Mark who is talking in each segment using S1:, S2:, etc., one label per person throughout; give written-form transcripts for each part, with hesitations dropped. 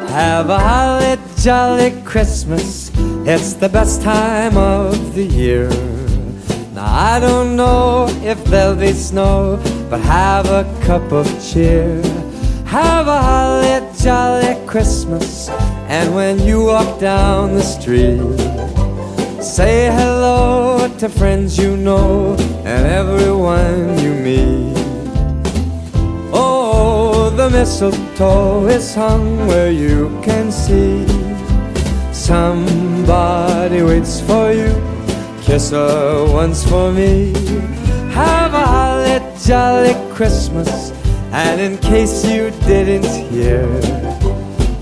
S1: Have a holly jolly Christmas, it's the best time of the year. Now I don't know if there'll be snow, but have a cup of cheer. Have a holly jolly Christmas, and when you walk down the street, say hello to friends you know and everyone you meet. Oh, the mistletoe is hung where you can see. Somebody waits for you, kiss her once for me. Have a holly jolly Christmas, and in case you didn't hear,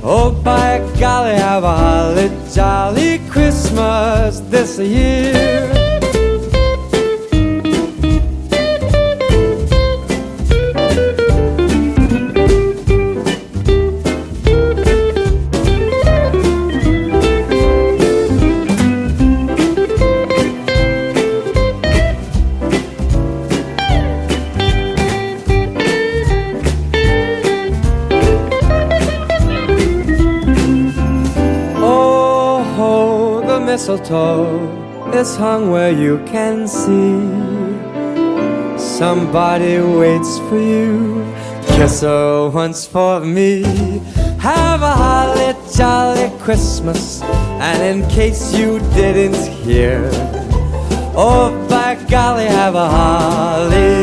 S1: oh by golly, have a holly jolly Christmas this year. Mistletoe is hung where you can see. Somebody waits for you, kiss her once for me. Have a holly jolly Christmas, and in case you didn't hear, oh by golly, have a holly